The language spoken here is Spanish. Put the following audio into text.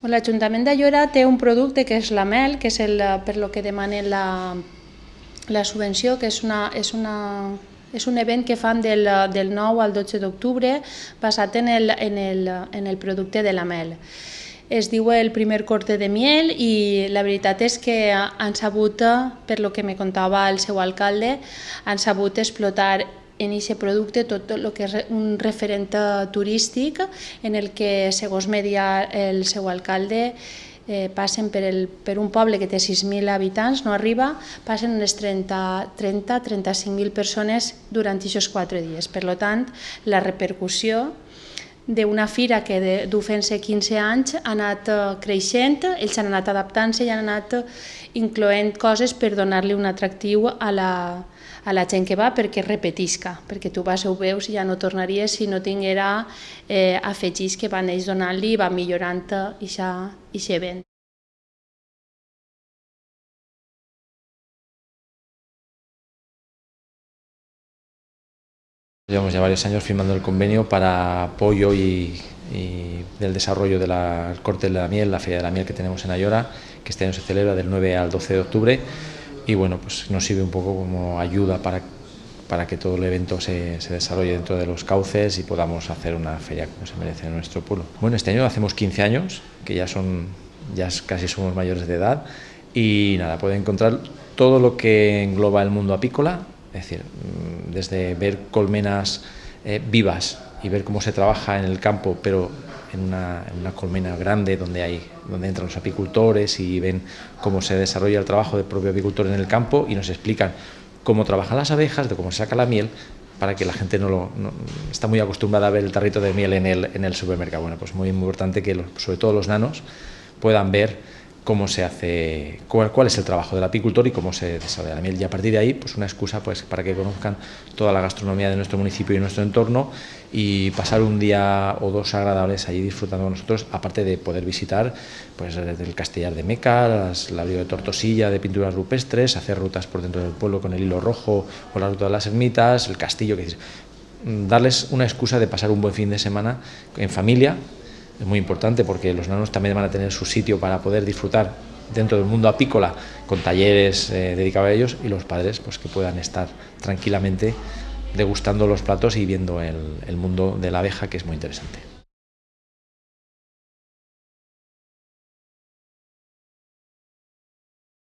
L'Ajuntament d'Aiora té un producte que és la mel, que és per lo que demanen la subvenció, que és un event que fan del 9 al 12 d'octubre basat en el producte de la mel. Es diu el primer corte de miel i la veritat és que han sabut, per lo que me contava el seu alcalde, han sabut explotar en aquest producte tot el que és un referent turístic en el que, segons me deia el seu alcalde, passen per un poble que té 6.000 habitants, no arriba, passen unes 30-35.000 persones durant aquests 4 dies. Per tant, la repercussió d'una fira que du fent-se 15 anys ha anat creixent, ells han anat adaptant-se i han anat incloent coses per donar-li un atractiu a la gent que va perquè repetisca, perquè tu vas, ho veus i ja no tornaries si no tinguera afegits que van ells donant-li i van millorant aquest event. Llevamos ya varios años firmando el convenio para apoyo y del desarrollo del corte de la miel, la Feria de la Miel que tenemos en Aiora, que este año se celebra del 9 al 12 de octubre y bueno, pues nos sirve un poco como ayuda para que todo el evento se desarrolle dentro de los cauces y podamos hacer una feria como se merece en nuestro pueblo. Bueno, este año hacemos 15 años, que ya casi somos mayores de edad y nada, pueden encontrar todo lo que engloba el mundo apícola. Es decir, desde ver colmenas vivas y ver cómo se trabaja en el campo, pero en una colmena grande donde entran los apicultores y ven cómo se desarrolla el trabajo del propio apicultor en el campo y nos explican cómo trabajan las abejas, de cómo se saca la miel, para que la gente no está muy acostumbrada a ver el tarrito de miel en el supermercado. Bueno, pues muy importante que sobre todo los nanos puedan ver cómo se hace, cuál es el trabajo del apicultor y cómo se desarrolla la miel. Y a partir de ahí, pues una excusa pues, para que conozcan toda la gastronomía de nuestro municipio y nuestro entorno y pasar un día o dos agradables allí disfrutando con nosotros, aparte de poder visitar pues, el Castellar de Meca, la Río de Tortosilla de pinturas rupestres, hacer rutas por dentro del pueblo con el hilo rojo o la ruta de las ermitas, el castillo, darles una excusa de pasar un buen fin de semana en familia. Es muy importante porque los nanos también van a tener su sitio para poder disfrutar dentro del mundo apícola con talleres dedicados a ellos y los padres pues que puedan estar tranquilamente degustando los platos y viendo el mundo de la abeja, que es muy interesante.